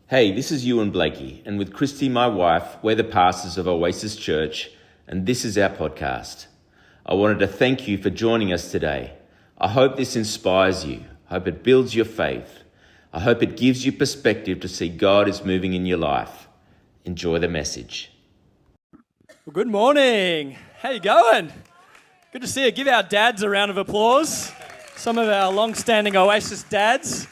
Hey, this is Ewan Blakey, and with Christy, my wife, we're the pastors of Oasis Church, and this is our podcast. I wanted to thank you for joining us today. I hope this inspires you. I hope it builds your faith. I hope it gives you perspective to see God is moving in your life. Enjoy the message. Well, good morning. How you going? Good to see you. Give our dads a round of applause. Some of our long-standing Oasis dads.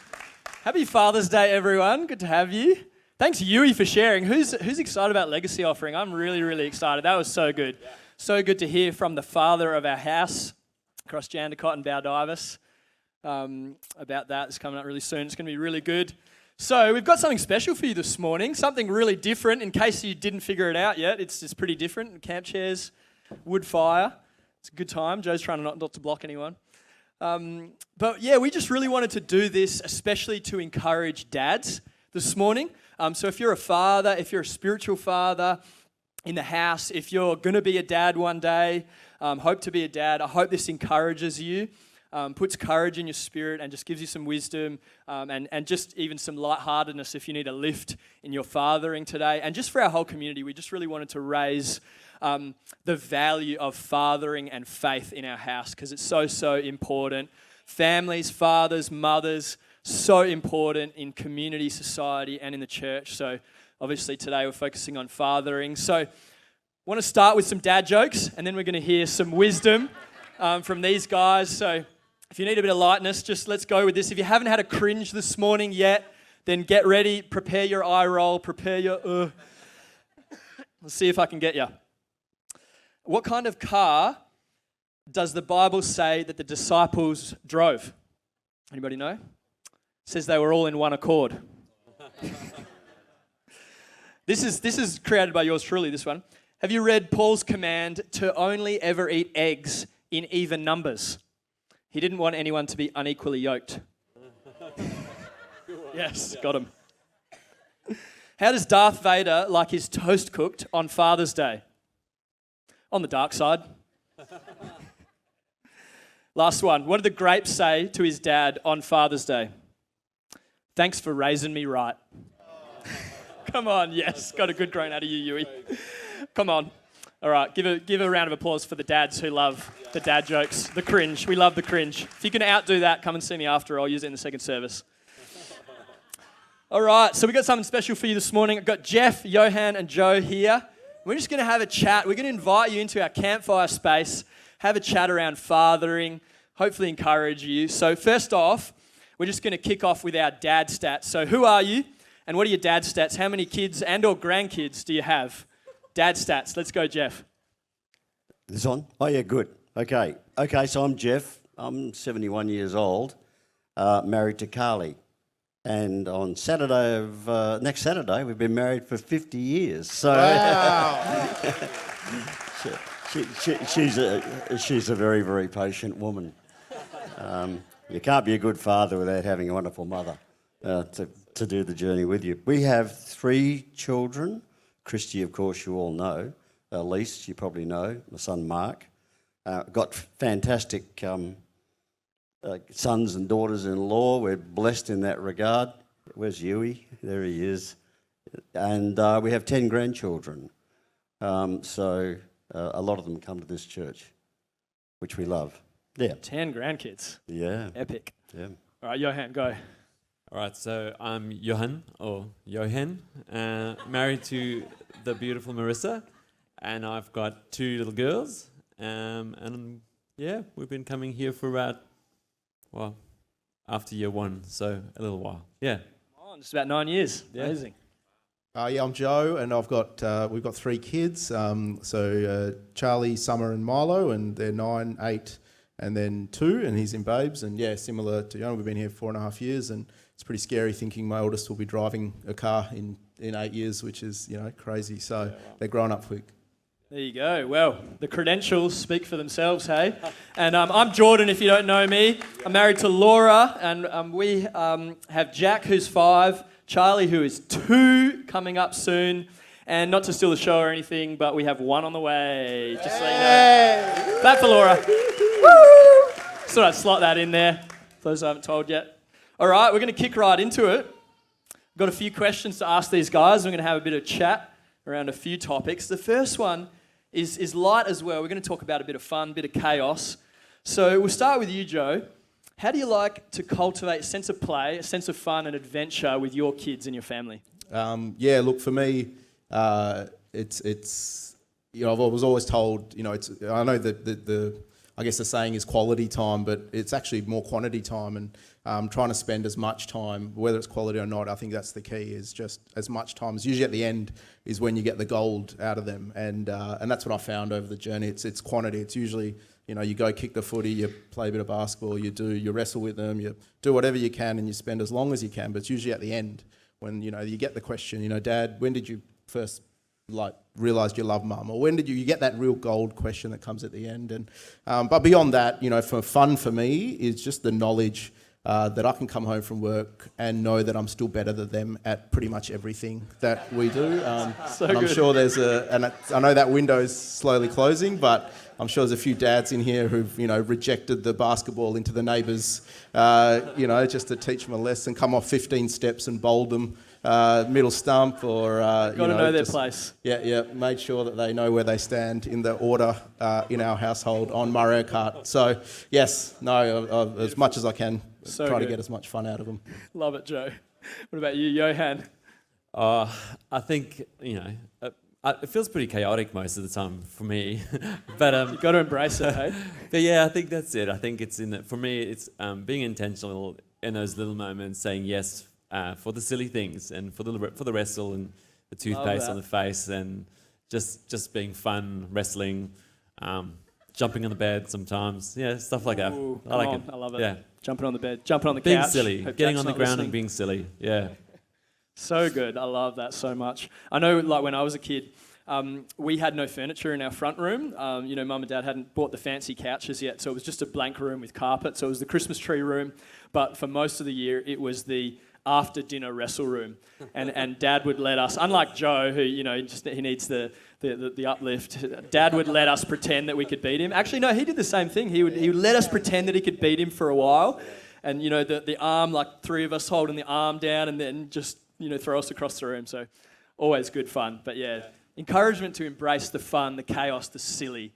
Happy Father's Day, everyone. Good to have you. Thanks, Yui, for sharing. Who's excited about Legacy Offering? I'm really excited. That was so good. So good to hear from the father of our house across Jandakot and Baldivis about that. It's coming up really soon. It's going to be really good. So we've got something special for you this morning, something really different. In case you didn't figure it out yet, it's pretty different. Camp chairs, wood fire. It's a good time. Joe's trying not to block anyone. But yeah, we just really wanted to do this, especially to encourage dads this morning. So if you're a father, if you're a spiritual father in the house, if you're going to be a dad one day, hope to be a dad, I hope this encourages you, puts courage in your spirit and just gives you some wisdom and just even some lightheartedness if you need a lift in your fathering today. And just for our whole community, we just really wanted to raise the value of fathering and faith in our house because it's so important. Families, fathers, mothers, so important in community, society, and in the church. So obviously today we're focusing on fathering. So I want to start with some dad jokes and then we're going to hear some wisdom from these guys. So if you need a bit of lightness, just let's go with this. If you haven't had a cringe this morning yet, then get ready, prepare your eye roll, prepare your Let's see if I can get you. What kind of car does the Bible say that the disciples drove? Anybody know? It says they were all in one accord. This is created by yours truly, this one. Have you read Paul's command to only ever eat eggs in even numbers? He didn't want anyone to be unequally yoked. Yes, got him. How does Darth Vader like his toast cooked on Father's Day? On the dark side. Last one. What did the grape say to his dad on Father's Day? Thanks for raising me right. Come on, yes. Got a good groan out of you, Yui. Come on. All right, give a round of applause for the dads who love the dad jokes, the cringe. We love the cringe. If you can outdo that, come and see me after. I'll use it in the second service. All right, so we got something special for you this morning. I've got Jeff, Johan, and Joe here. We're just going to have a chat. We're going to invite you into our campfire space, have a chat around fathering, hopefully encourage you. So first off, we're just going to kick off with our dad stats. So who are you and what are your dad stats? How many kids and or grandkids do you have? Dad stats. Let's go, Jeff. This on? Oh, yeah, good. Okay, so I'm Jeff. I'm 71 years old, married to Carly. And on Saturday next Saturday, we've been married for 50 years. So wow. she's a very patient woman. You can't be a good father without having a wonderful mother to do the journey with you. We have 3 children. Christy, of course, you all know. Elise, you probably know. My son, Mark. Got fantastic sons and daughters-in-law. We're blessed in that regard. Where's Yui? There he is. And we have 10 grandchildren. So a lot of them come to this church, which we love. Yeah. 10 grandkids. Yeah. Epic. Yeah. All right, Johan, go. All right, so I'm Johan, married to the beautiful Marissa, and I've got 2 little girls. And yeah, we've been coming here for about, after year 1, so a little while. Yeah. Just about 9 years. Yeah. Amazing. Yeah, I'm Joe, and we've got 3 kids. So Charlie, Summer, and Milo, and they're 9, 8, and then 2, and he's in Babes. And yeah, similar to Johan, we've been here 4.5 years, and it's pretty scary thinking my oldest will be driving a car in 8 years, which is crazy. So they're growing up quick. There you go. Well, the credentials speak for themselves, hey? And I'm Jordan, if you don't know me. I'm married to Laura, and we have Jack, who's 5, Charlie, who is 2, coming up soon. And not to steal the show or anything, but we have 1 on the way. Just so you know. Clap for Laura. Woo! Thought I'd slot that in there, for those I haven't told yet. All right, we're going to kick right into it. Got a few questions to ask these guys. We're going to have a bit of chat around a few topics. The first one is light as well. We're going to talk about a bit of fun, a bit of chaos. So we'll start with you, Joe. How do you like to cultivate a sense of play, a sense of fun and adventure with your kids and your family? Look, for me, it's I was always told, I know that I guess the saying is quality time, but it's actually more quantity time, and trying to spend as much time, whether it's quality or not. I think that's the key, is just as much time. As usually at the end is when you get the gold out of them, and that's what I found over the journey. It's quantity. It's usually, you go kick the footy, you play a bit of basketball, you wrestle with them, you do whatever you can, and you spend as long as you can. But it's usually at the end when you get the question, Dad, when did you first realised you love mum, or when did you get that real gold question that comes at the end? And but beyond that, for fun for me is just the knowledge that I can come home from work and know that I'm still better than them at pretty much everything that we do. And I'm sure there's I know that window's slowly closing, but I'm sure there's a few dads in here who've rejected the basketball into the neighbours, just to teach them a lesson, come off 15 steps and bowled them middle stump, or got to know their place. Yeah, made sure that they know where they stand in the order in our household on Mario Kart. So yes, as much as I can, try to get as much fun out of them. Love it, Joe. What about you, Johan? I think it feels pretty chaotic most of the time for me, but you've got to embrace it, hey? But yeah, I think that's it. I think it's for me, it's being intentional in those little moments, saying yes for the silly things, and for the wrestle and the toothpaste on the face, and just being fun, wrestling, jumping on the bed sometimes, stuff like that. Ooh, I like it. I love it. Yeah, jumping on the bed, jumping on the being couch, silly, getting on the ground and being silly. Yeah. So good. I love that so much. I know, like when I was a kid, we had no furniture in our front room. Mum and Dad hadn't bought the fancy couches yet, so it was just a blank room with carpet. So it was the Christmas tree room, but for most of the year, it was the after dinner wrestle room, and Dad would let us, unlike Joe, who he needs the uplift. Dad would let us pretend that we could beat him. Actually, no, he did the same thing. He would let us pretend that he could beat him for a while, and the arm, like three of us holding the arm down, and then just throw us across the room. So always good fun. But yeah, encouragement to embrace the fun, the chaos, the silly.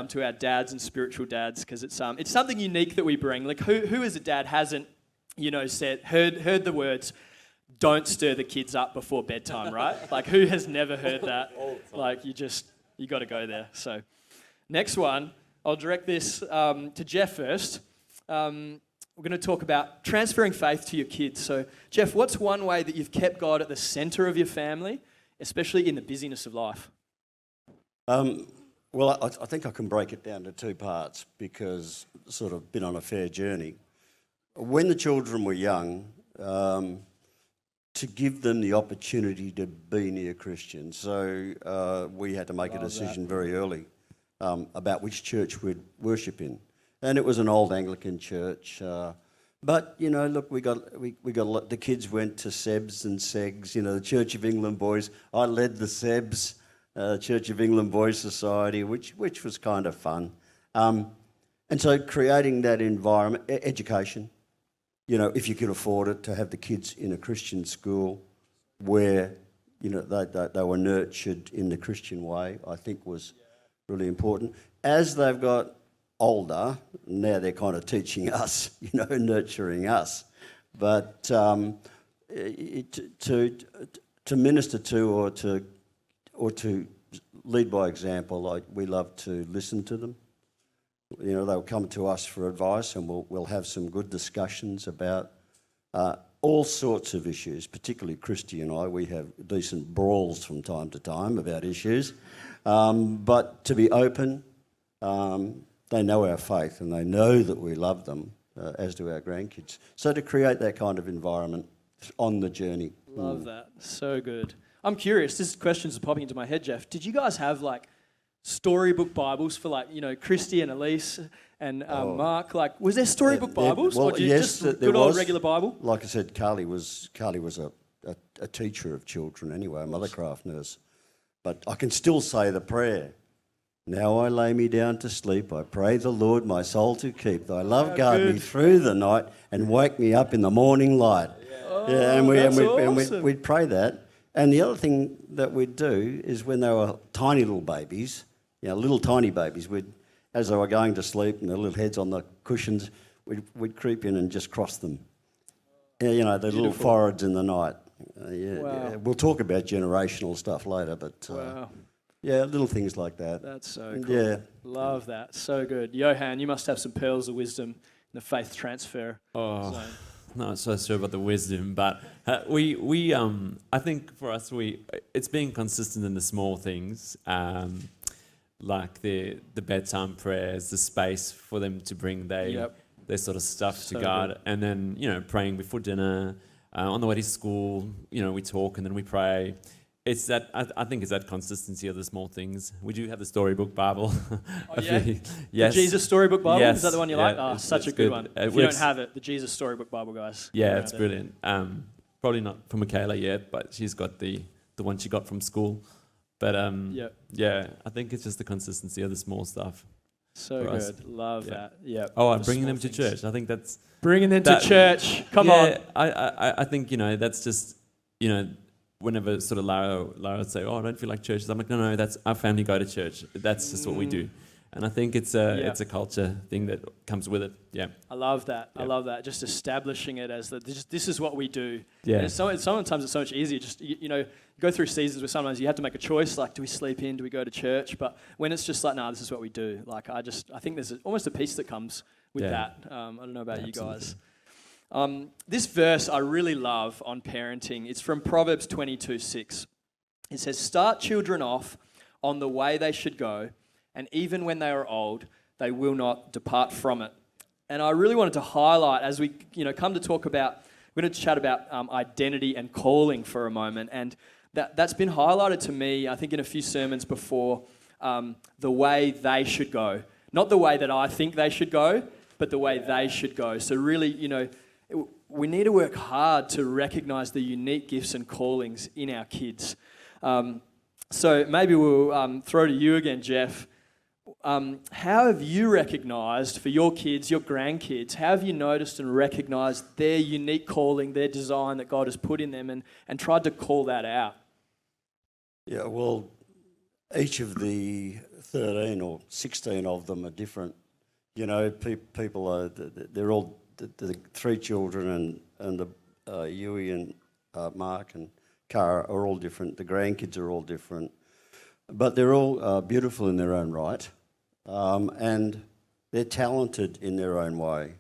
To our dads and spiritual dads, because it's something unique that we bring. Like who as a dad hasn't heard the words, "Don't stir the kids up before bedtime," right? Like who has never heard that? Like you got to go there. So next one, I'll direct this to Jeff first. We're going to talk about transferring faith to your kids. So Jeff, what's one way that you've kept God at the centre of your family, especially in the busyness of life? Well, I think I can break it down to two parts, because I've sort of been on a fair journey. When the children were young, to give them the opportunity to be near Christians. So we had to make a decision very early about which church we'd worship in. And it was an old Anglican church. But, look, we got the kids went to SEBs and SEGs, the Church of England Boys. I led the SEBs, Church of England Boys Society, which was kind of fun. And so creating that environment, education, if you could afford it, to have the kids in a Christian school where, they were nurtured in the Christian way, I think was really important. As they've got older, now they're kind of teaching us, nurturing us. But to minister to or to lead by example, like we love to listen to them. They'll come to us for advice, and we'll have some good discussions about all sorts of issues, particularly Christy and I. We have decent brawls from time to time about issues. But to be open, they know our faith and they know that we love them, as do our grandkids. So to create that kind of environment on the journey. Love that. So good. I'm curious, this question's popping into my head, Jeff. Did you guys have storybook Bibles for Christy and Elise and Mark? Was there storybook Bibles? Or yes, just good old regular Bible? Like I said, Carly was a teacher of children anyway, a mothercraft nurse. But I can still say the prayer. Now I lay me down to sleep. I pray the Lord my soul to keep. Thy love guard me through the night and wake me up in the morning light. Yeah, that's and awesome. we'd pray that. And the other thing that we'd do is when they were tiny little babies, little tiny babies, as they were going to sleep and their little heads on the cushions, we'd creep in and just cross them. Yeah, their little foreheads in the night. Wow. Yeah. We'll talk about generational stuff later, but Wow. little things like that. That's so cool. Yeah. Love that. So good. Johan, you must have some pearls of wisdom in the faith transfer zone. Not so sure about the wisdom, but I think for us, it's being consistent in the small things, like the bedtime prayers, the space for them to bring their sort of stuff to God, good. And then praying before dinner, on the way to school, we talk and then we pray. It's that I think it's that consistency of the small things. We do have the Storybook Bible. Oh, yeah? Yes. The Jesus Storybook Bible? Yes. Is that the one you like? Oh, such a good one. If you don't have it, the Jesus Storybook Bible, guys. Yeah, it's brilliant. Probably not for Michaela yet, but she's got the one she got from school. But I think it's just the consistency of the small stuff. So good. Us. Love that. Yeah. Oh, I'm bringing them to church. I think that's... Bringing them to church. Come on. I think, that's just, whenever sort of Lara would say, I don't feel like church. I'm like, no, that's our family go to church. That's just what we do. And I think it's a culture thing that comes with it. Yeah. I love that. Yeah. I love that. Just establishing it as this is what we do. Yeah. And sometimes it's so much easier. Just you go through seasons where sometimes you have to make a choice. Like, do we sleep in? Do we go to church? But when it's just like, this is what we do. Like, I think there's almost a peace that comes with that. I don't know about you guys. This verse I really love on parenting. It's from Proverbs 22:6. It says, "Start children off on the way they should go, and even when they are old, they will not depart from it." And I really wanted to highlight as we come to talk about, we're going to chat about identity and calling for a moment. And that's been highlighted to me, I think, in a few sermons before, the way they should go. Not the way that I think they should go, but the way they should go. So really, we need to work hard to recognize the unique gifts and callings in our kids. So maybe we'll throw to you again, Jeff. How have you recognized for your kids, your grandkids, how have you noticed and recognized their unique calling, their design that God has put in them and tried to call that out? Yeah, well, each of the 13 or 16 of them are different. People are, they're all, the three children and the Yui and Mark and Cara are all different. The grandkids are all different. But they're all beautiful in their own right. And they're talented in their own way.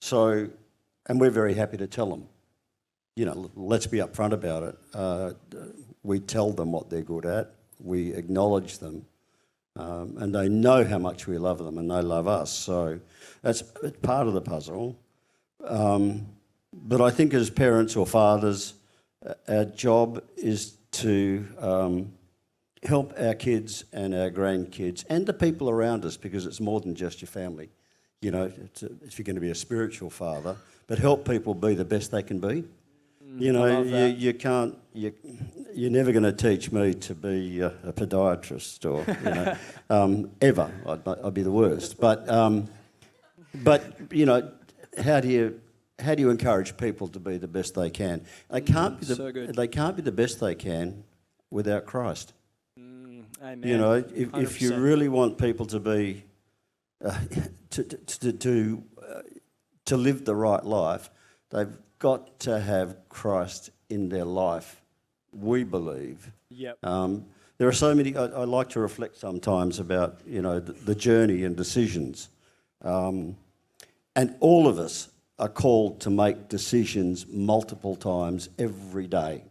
So, and we're very happy to tell them. Let's be upfront about it. We tell them what they're good at. We acknowledge them. And they know how much we love them and they love us. So it's part of the puzzle. But I think as parents or fathers, our job is to help our kids and our grandkids and the people around us, because it's more than just your family. If you're going to be a spiritual father, but help people be the best they can be. You can't. You're never going to teach me to be a podiatrist or ever. I'd be the worst. But how do you encourage people to be the best they can? They can't be they can't be the best they can without Christ. Amen. If you really want people to be to live the right life, they've got to have Christ in their life, we believe. Yep. There are so many. I like to reflect sometimes about the journey and decisions, and all of us are called to make decisions multiple times every day.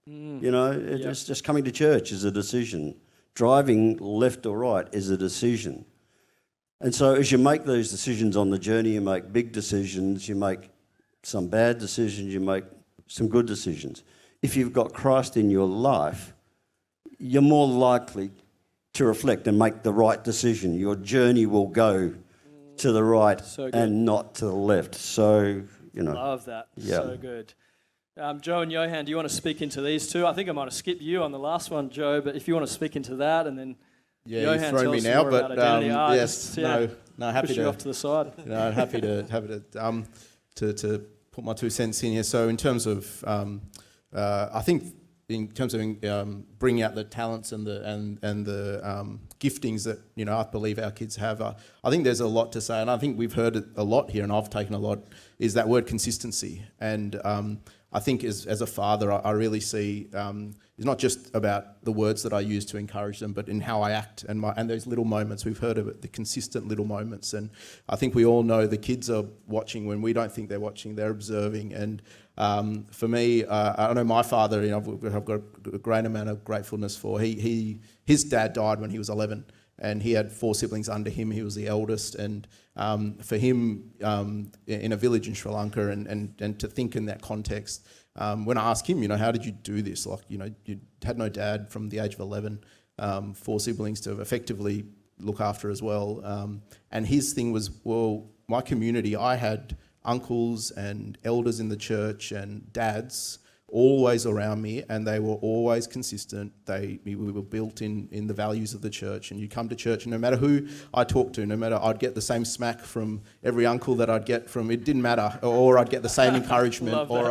Just coming to church is a decision. Driving left or right is a decision. And so as you make those decisions on the journey, you make big decisions, you make some bad decisions, you make some good decisions. If you've got Christ in your life, you're more likely to reflect and make the right decision. Your journey will go to the right and not to the left. So, Love that. Yeah. So good. Joe and Johan, do you want to speak into these two? I think I might have skipped you on the last one, Joe, but if you want to speak into that, and then Johan, you've thrown me tell us now, more but about identity. yes, no, happy push to you off to the side. happy to put my 2 cents in here. So in terms of, I think in terms of bringing out the talents and the giftings that I believe our kids have, I think there's a lot to say, and I think we've heard it a lot here, and I've taken a lot. Is that word consistency? And I think as a father, I really see it's not just about the words that I use to encourage them, but in how I act and those little moments. We've heard of it, the consistent little moments. And I think we all know the kids are watching when we don't think they're watching. They're observing. And for me, I know my father. I've got a great amount of gratefulness for. His dad died when he was 11. And he had 4 siblings under him. He was the eldest, and for him, in a village in Sri Lanka, and to think in that context, when I asked him, how did you do this? Like, you had no dad from the age of 11, 4 siblings to effectively look after as well. And his thing was, well, my community, I had uncles and elders in the church and dads always around me, and they were always consistent. We were built in the values of the church, and you come to church, and no matter who I talked to, no matter, I'd get the same smack from every uncle that I'd get from, it didn't matter, or I'd get the same encouragement, or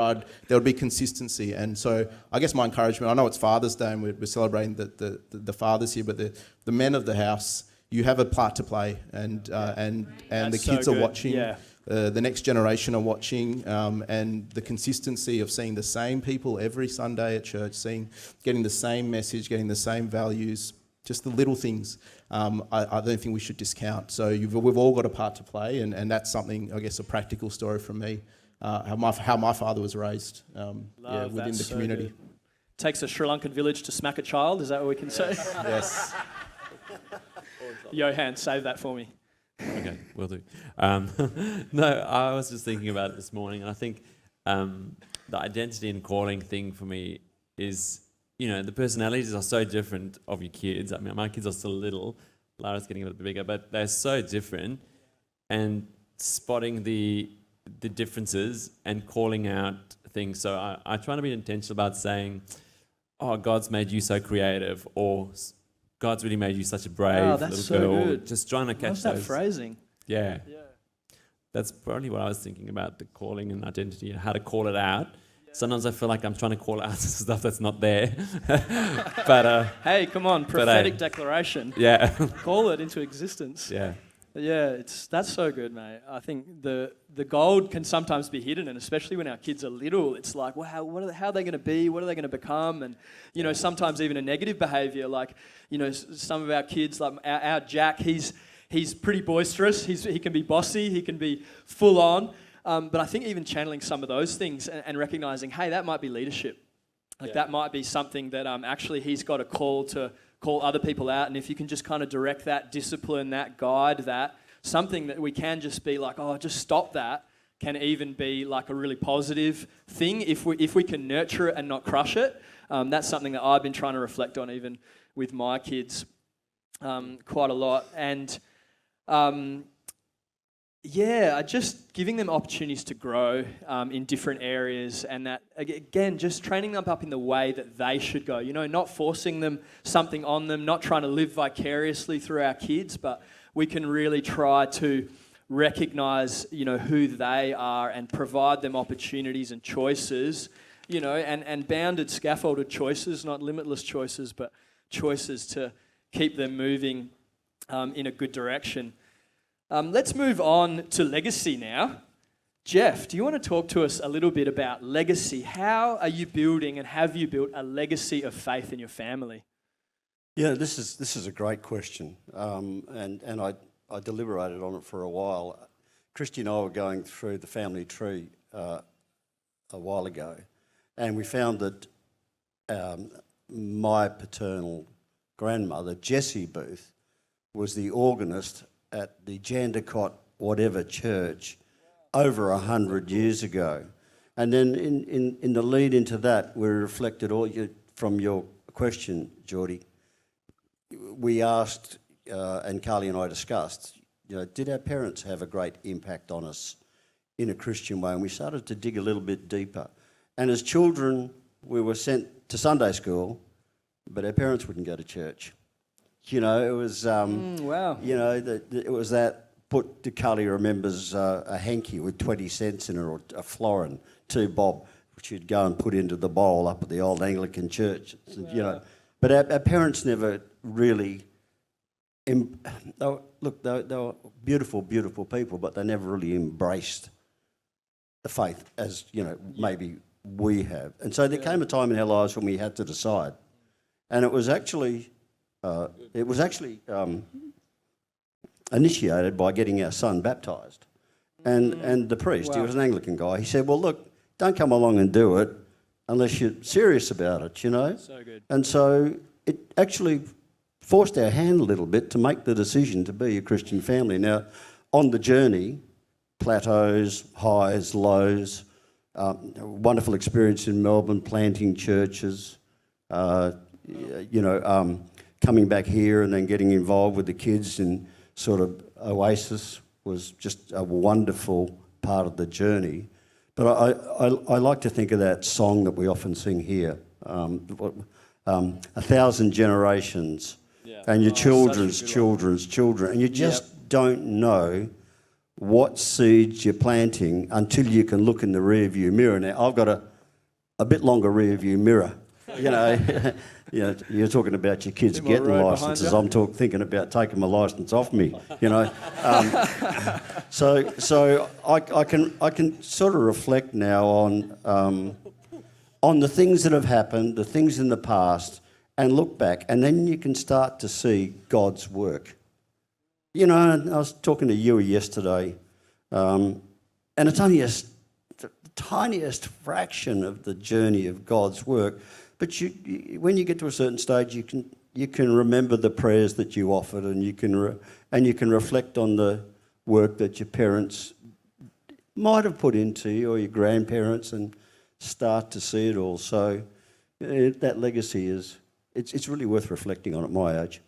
there would be consistency. And so I guess my encouragement, I know it's Father's Day and we're celebrating the fathers here, but the men of the house, you have a part to play, and the kids are watching. Yeah. The next generation are watching, and the consistency of seeing the same people every Sunday at church, getting the same message, getting the same values, just the little things, I don't think we should discount. So we've all got a part to play, and that's something, I guess, a practical story from me, how my father was raised within the community. Good. Takes a Sri Lankan village to smack a child, is that what we can say? Yes. Johan, save that for me. Okay, will do. No, I was just thinking about it this morning, and I think the identity and calling thing for me is, the personalities are so different of your kids. I mean, my kids are still little. Lara's getting a little bit bigger, but they're so different. And spotting the differences and calling out things. So I try to be intentional about saying, oh, God's made you so creative, or God's really made you such a brave little girl. Good. Just trying to catch that phrasing. Yeah. That's probably what I was thinking about, the calling and identity and how to call it out. Yeah. Sometimes I feel like I'm trying to call out stuff that's not there. But hey, come on, prophetic declaration. Yeah. Call it into existence. Yeah. Yeah, that's so good, mate. I think the gold can sometimes be hidden, and especially when our kids are little, it's like, wow, how are they going to be? What are they going to become? And, sometimes even a negative behaviour, like, some of our kids, like our Jack, he's pretty boisterous. He can be bossy. He can be full on. But I think even channeling some of those things and recognising, hey, that might be leadership. Like that might be something that actually he's got a call to call other people out, and if you can just kind of direct that, discipline that, guide that, something that we can just be like, oh, just stop that, can even be like a really positive thing if we can nurture it and not crush it. That's something that I've been trying to reflect on even with my kids quite a lot. And just giving them opportunities to grow in different areas, and that, again, just training them up in the way that they should go. Not forcing them something on them, not trying to live vicariously through our kids, but we can really try to recognize, who they are and provide them opportunities and choices, and bounded, scaffolded choices, not limitless choices, but choices to keep them moving in a good direction. Let's move on to legacy now. Jeff, do you want to talk to us a little bit about legacy? How are you building and have you built a legacy of faith in your family? Yeah, this is a great question, and I deliberated on it for a while. Christy and I were going through the family tree a while ago, and we found that my paternal grandmother, Jessie Booth, was the organist at the Jandakot whatever church over 100 years ago. And then in the lead into that, we reflected from your question, Geordie, we asked, and Carly and I discussed, did our parents have a great impact on us in a Christian way? And we started to dig a little bit deeper. And as children, we were sent to Sunday school, but our parents wouldn't go to church. It was, wow. It was that Carly remembers a hanky with 20 cents in it, or a florin, 2 bob, which you'd go and put into the bowl up at the old Anglican church. You know, but our parents never really. They were beautiful, beautiful people, but they never really embraced the faith as, you know, maybe we have. And so there came a time in our lives when we had to decide, and it was actually initiated by getting our son baptised. And the priest, he was an Anglican guy, he said, well, look, don't come along and do it unless you're serious about it, you know. So good. And so it actually forced our hand a little bit to make the decision to be a Christian family. Now, on the journey, plateaus, highs, lows, wonderful experience in Melbourne, planting churches, coming back here and then getting involved with the kids in sort of Oasis was just a wonderful part of the journey. But I like to think of that song that we often sing here, 1,000 generations, and your children's children's children, and you just don't know what seeds you're planting until you can look in the rear view mirror. Now, I've got a bit longer rear view mirror, you know. You know, you're talking about your kids getting licences. I'm thinking about taking my licence off me, you know. So I can sort of reflect now on the things that have happened, the things in the past, and look back, and then you can start to see God's work. You know, I was talking to Yui yesterday, and it's only the tiniest fraction of the journey of God's work. But when you get to a certain stage, you can remember the prayers that you offered, and you can reflect on the work that your parents might have put into you, or your grandparents, and start to see it all. So that legacy it's really worth reflecting on at my age.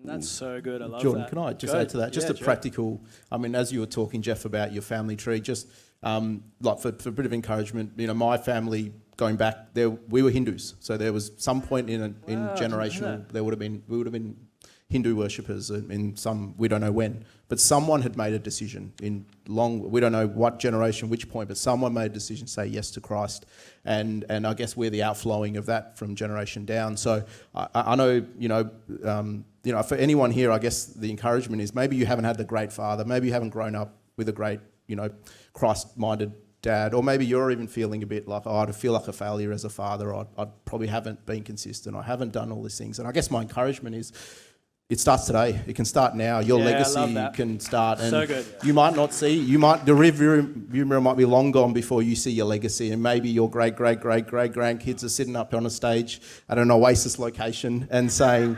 That's so good. I love Jordan, that. can I just add to that? Just a practical, I mean, as you were talking, Jeff, about your family tree, just like for a bit of encouragement, you know, my family, going back there, we were Hindus. So there was some point in generational, we would have been Hindu worshippers in some, we don't know when, but someone had made a decision we don't know what generation, which point, but someone made a decision to say yes to Christ. And I guess we're the outflowing of that from generation down. So I know, for anyone here, I guess the encouragement is maybe you haven't had the great father, maybe you haven't grown up with a great, Christ-minded dad, or maybe you're even feeling a bit like, I feel like a failure as a father, I probably haven't been consistent, I haven't done all these things. And I guess my encouragement is, it starts today. It can start now. Your legacy can start. And so good. You might not see, the rear view mirror might be long gone before you see your legacy, and maybe your great-great-great-great-grandkids are sitting up on a stage at an Oasis location and saying,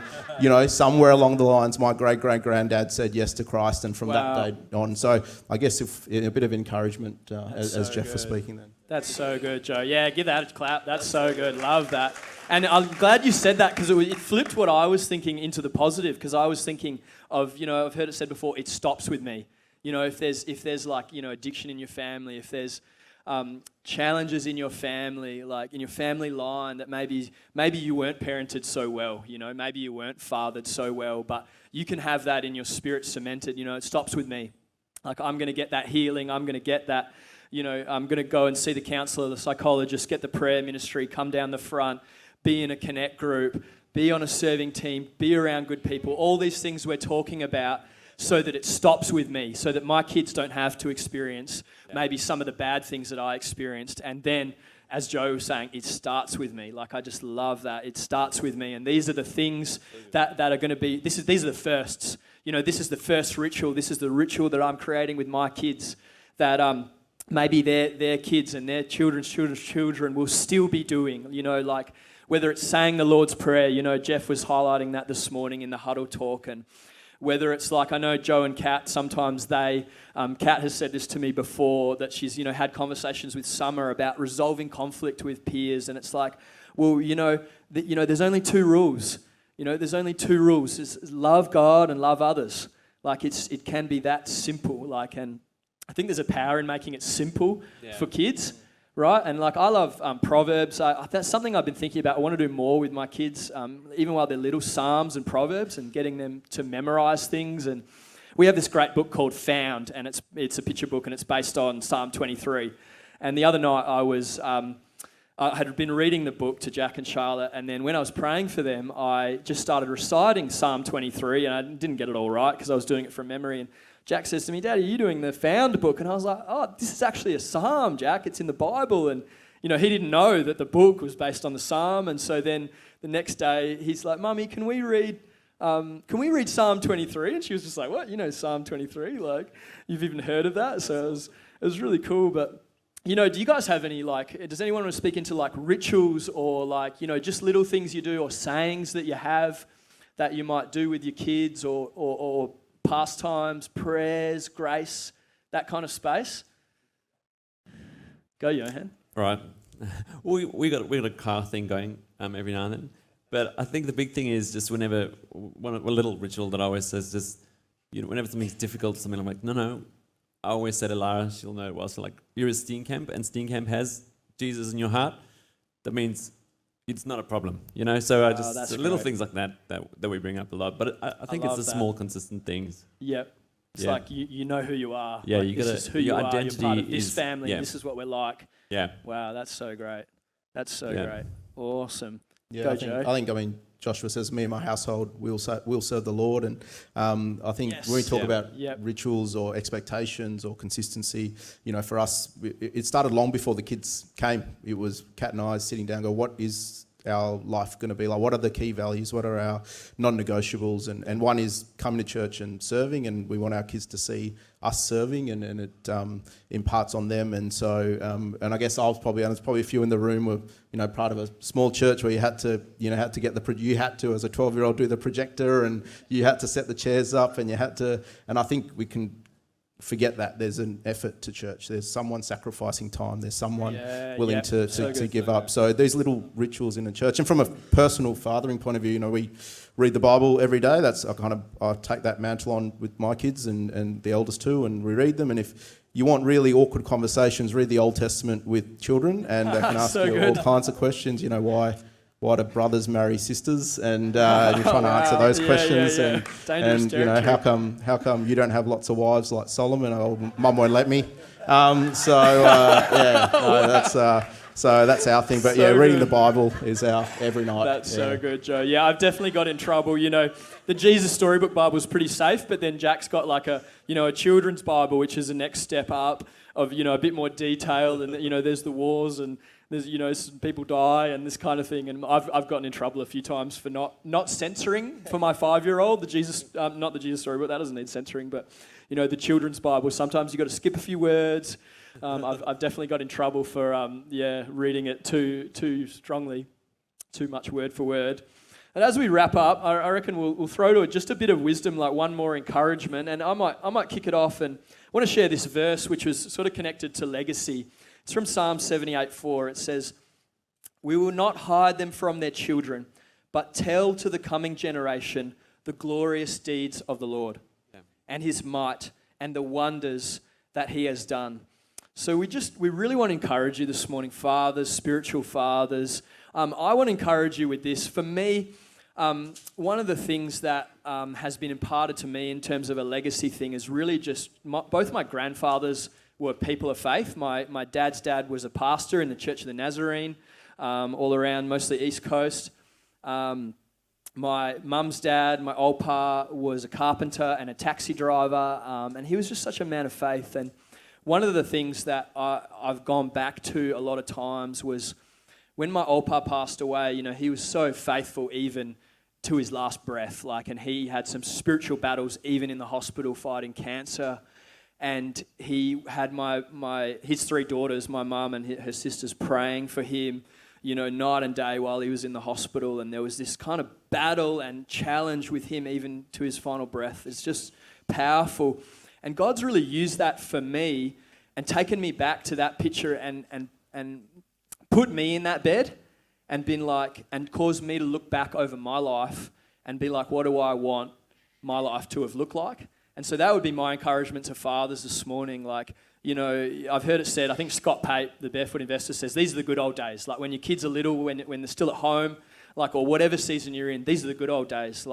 somewhere along the lines, my great-great-granddad said yes to Christ, and from that day on. So I guess a bit of encouragement as Jeff was speaking then. That's so good, Joe. Yeah, give that a clap. That's so good. Love that. And I'm glad you said that, because it flipped what I was thinking into the positive, because I was thinking of, I've heard it said before, it stops with me. If there's like, addiction in your family, if there's challenges in your family, like in your family line, that maybe you weren't parented so well, maybe you weren't fathered so well, but you can have that in your spirit cemented, it stops with me. Like, I'm going to get that healing, I'm going to get that, I'm going to go and see the counsellor, the psychologist, get the prayer ministry, come down the front, be in a connect group, be on a serving team, be around good people, all these things we're talking about, so that it stops with me, so that my kids don't have to experience maybe some of the bad things that I experienced. And then, as Joe was saying, it starts with me. Like, I just love that. It starts with me. And these are the things that are going to be, these are the firsts. This is the first ritual. This is the ritual that I'm creating with my kids, that maybe their kids and their children's children will still be doing, like, whether it's saying the Lord's Prayer, Jeff was highlighting that this morning in the huddle talk, and whether it's like, I know Joe and Kat, sometimes Kat has said this to me before, that she's, had conversations with Summer about resolving conflict with peers, and it's like, well, there's only 2 rules. There's only 2 rules. It's love God and love others. Like, it can be that simple, like, and I think there's a power in making it simple for kids. Right, and like, I love Proverbs. That's something I've been thinking about. I want to do more with my kids, even while they're little, Psalms and Proverbs, and getting them to memorize things. And we have this great book called Found, and it's a picture book, and it's based on Psalm 23. And the other night I had been reading the book to Jack and Charlotte, and then when I was praying for them, I just started reciting Psalm 23, and I didn't get it all right because I was doing it from memory. And Jack says to me, "Dad, are you doing the Found book?" And I was like, "Oh, this is actually a psalm, Jack. It's in the Bible." And he didn't know that the book was based on the psalm. And so then the next day, he's like, "Mummy, can we read Psalm 23?" And she was just like, "What? You know Psalm 23? Like, you've even heard of that?" So it was really cool. But do you guys have any, does anyone want to speak into rituals or just little things you do or sayings that you have that you might do with your kids or pastimes, prayers, grace, that kind of space? Go, Johan. Right. we got a car thing going every now and then. But I think the big thing is just whenever, one little ritual that I always say is just, whenever something's difficult, something I'm like, no. I always say to Lara, she'll know it well, so you're at Steenkamp and Steenkamp has Jesus in your heart. That means it's not a problem, So I just little things like that we bring up a lot. But I think it's the small, consistent things. Yep. It's like you know who you are. Yeah, this is who you are. Identity You're part of this is, family. Yeah. This is what we're like. Yeah. Wow, that's so great. That's so great. Awesome. Yeah, Go, Joe. I think Joshua says, me and my household will serve the Lord. And I think when we talk about rituals or expectations or consistency, for us, it started long before the kids came. It was Kat and I sitting down and go, what is our life going to be like? What are the key values? What are our non-negotiables? And one is coming to church and serving, and we want our kids to see us serving, and it imparts on them. And so, and I guess there's probably a few in the room were, part of a small church where you had to get you had to, as a 12-year-old, do the projector, and you had to set the chairs up, and and I think we can forget that there's an effort to church. There's someone sacrificing time. There's someone willing to give up. So these little rituals in the church. And from a personal fathering point of view, we read the Bible every day. I take that mantle on with my kids and the eldest too, and we read them. And if you want really awkward conversations, read the Old Testament with children, and they can ask you all kinds of questions. Why do brothers marry sisters? And you're trying to answer those questions. And how come you don't have lots of wives like Solomon? Oh, Mum won't let me. That's our thing. But reading the Bible is our every night. That's so good, Joe. Yeah, I've definitely got in trouble. The Jesus Storybook Bible is pretty safe, but then Jack's got a children's Bible, which is the next step up of, a bit more detail. And, there's the wars and there's, people die and this kind of thing. And I've gotten in trouble a few times for not censoring for my 5-year-old, not the Jesus Storybook, that doesn't need censoring, but, the children's Bible. Sometimes you've got to skip a few words. I've definitely got in trouble for reading it too strongly, too much word for word. And as we wrap up, I reckon we'll throw to it just a bit of wisdom, like one more encouragement. And I might kick it off, and I want to share this verse, which was sort of connected to legacy. It's from Psalm 78:4. It says, "We will not hide them from their children, but tell to the coming generation the glorious deeds of the Lord and his might and the wonders that he has done." So we really want to encourage you this morning, fathers, spiritual fathers. I want to encourage you with this. For me, one of the things that has been imparted to me in terms of a legacy thing is really just both my grandfathers were people of faith. My dad's dad was a pastor in the Church of the Nazarene, all around, mostly East Coast. My mum's dad, my old pa, was a carpenter and a taxi driver, and he was just such a man of faith. And one of the things that I've gone back to a lot of times was when my old pa passed away. He was so faithful even to his last breath, and he had some spiritual battles even in the hospital fighting cancer. And he had his 3 daughters, my mum and her sisters, praying for him, night and day while he was in the hospital. And there was this kind of battle and challenge with him even to his final breath. It's just powerful. And God's really used that for me and taken me back to that picture and put me in that bed and been and caused me to look back over my life and be like, what do I want my life to have looked like? And so that would be my encouragement to fathers this morning. I've heard it said, I think Scott Pate, the Barefoot Investor, says, these are the good old days. When your kids are little, when they're still at home, or whatever season you're in, these are the good old days.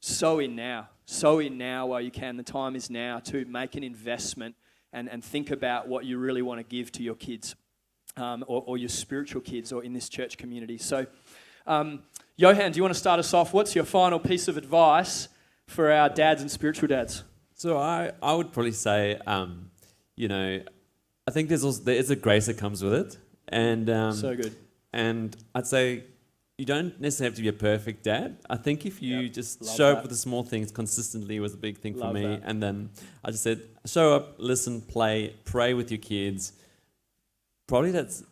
sow in now. Sow in now while you can. The time is now to make an investment and think about what you really want to give to your kids or your spiritual kids or in this church community. So, Johan, do you want to start us off? What's your final piece of advice for our dads and spiritual dads? So I would probably say, I think there is a grace that comes with it. And So good. And I'd say you don't necessarily have to be a perfect dad. I think if you just Love show that. up with the small things consistently was a big thing for Love me. that. And then I just said, show up, listen, play, pray with your kids. Probably that's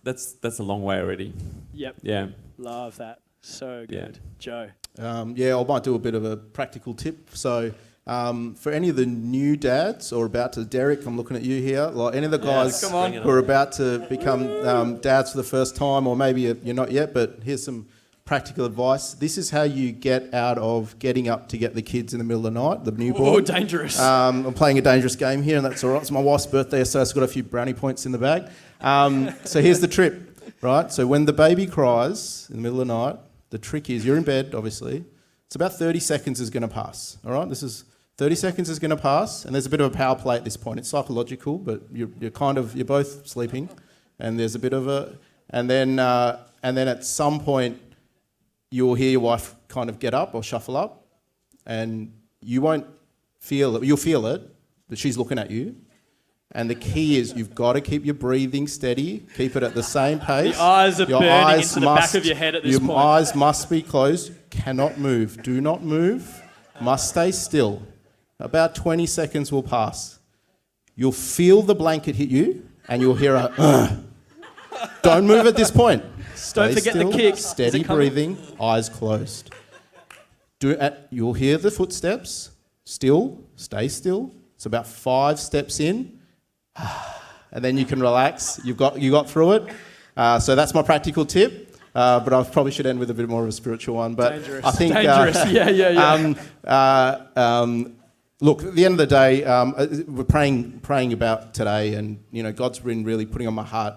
a long way already. Yep. Yeah. Love that. So good. Joe. I might do a bit of a practical tip. So for any of the new dads or about to, Derek, I'm looking at you here, like any of the guys come on. who are about to become dads for the first time, or maybe you're not yet, but here's some practical advice. This is how you get out of getting up to get the kids in the middle of the night, the newborn. Oh, dangerous. I'm playing a dangerous game here, and that's all right. It's my wife's birthday, so it's got a few brownie points in the bag. So here's the trip, right? So when the baby cries in the middle of the night, the trick is, you're in bed, obviously. It's about 30 seconds is going to pass, all right? 30 seconds is going to pass, and there's a bit of a power play at this point. It's psychological, but you're both sleeping, and there's a bit of a, and then at some point, you'll hear your wife kind of get up or shuffle up, and you won't feel it. You'll feel it, but she's looking at you. And the key is you've got to keep your breathing steady, keep it at the same pace. The eyes are burning into the back of your head at this point. Your eyes must be closed, cannot move. Do not move, must stay still. About 20 seconds will pass. You'll feel the blanket hit you, and you'll hear a, Don't move at this point. Don't forget the kick. Steady breathing, eyes closed. You'll hear the footsteps. Still, stay still. It's about 5 steps in, and then you can relax. You got through it. So that's my practical tip. But I probably should end with a bit more of a spiritual one. But Dangerous. I think Dangerous. look, at the end of the day, we're praying about today, and God's been really putting on my heart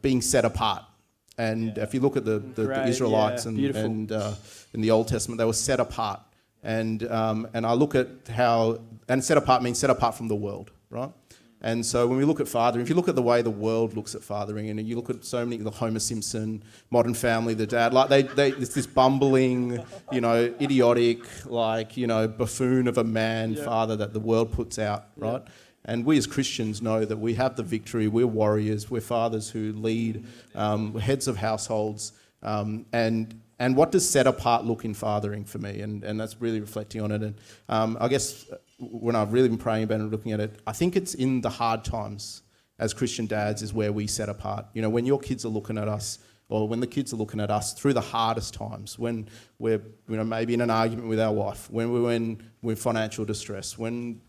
being set apart. And if you look at the Israelites and in the Old Testament, they were set apart. And I look at how, and set apart means set apart from the world, right? And so when we look at fathering, if you look at the way the world looks at fathering, and you look at so many, the Homer Simpson, Modern Family, the dad, like it's this bumbling, idiotic, buffoon of a man father that the world puts out, right? And we as Christians know that we have the victory. We're warriors. We're fathers who lead, heads of households, and what does set apart look in fathering for me? And that's really reflecting on it. And I guess when I've really been praying about it and looking at it, I think it's in the hard times as Christian dads is where we set apart. When your kids are looking at us, or when the kids are looking at us through the hardest times, when we're maybe in an argument with our wife, when we're in financial distress, when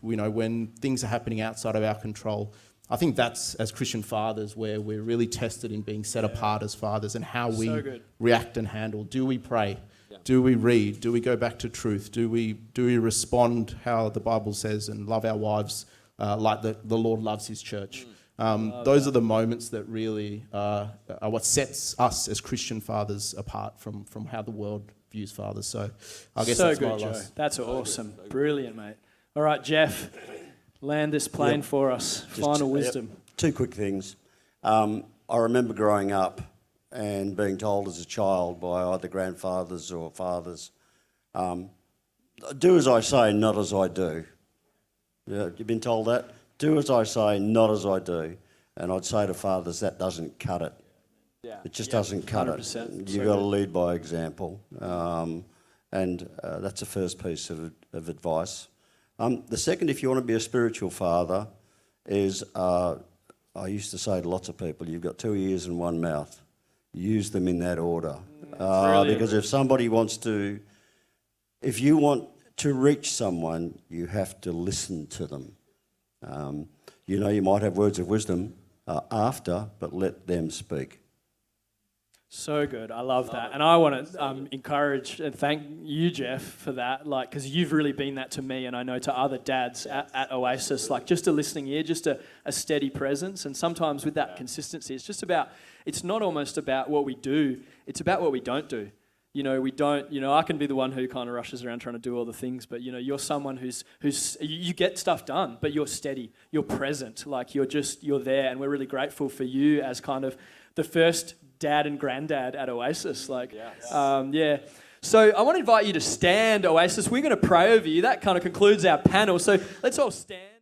things are happening outside of our control. I think that's, as Christian fathers, where we're really tested in being set apart as fathers and how we react and handle. Do we pray? Yeah. Do we read? Do we go back to truth? Do we respond how the Bible says and love our wives like the Lord loves his church? Those are the moments that really are what sets us as Christian fathers apart from how the world views fathers. So I guess that's my Joe. last. That's awesome. Brilliant, mate. All right, Jeff. Land this plane for us. Final wisdom. 2 quick things. I remember growing up and being told as a child by either grandfathers or fathers, do as I say, not as I do. Yeah, you've been told that? Do as I say, not as I do. And I'd say to fathers, that doesn't cut it. Yeah. It just doesn't cut it. You've got to lead by example. And that's the first piece of advice. The second, if you want to be a spiritual father, is I used to say to lots of people, you've got 2 ears and 1 mouth. Use them in that order. Because if you want to reach someone, you have to listen to them. You might have words of wisdom after, but let them speak. So good. I love that. And I want to encourage and thank you, Jeff, for that, because you've really been that to me, and I know to other dads at Oasis, just a listening ear, just a steady presence. And sometimes with that consistency, it's not almost about what we do, it's about what we don't do. we don't, I can be the one who kind of rushes around trying to do all the things, but, you're someone who's you get stuff done, but you're steady, you're present, like you're there, and we're really grateful for you as kind of the first dad and granddad at Oasis. So I want to invite you to stand, Oasis. We're going to pray over you. That kind of concludes our panel. So let's all stand.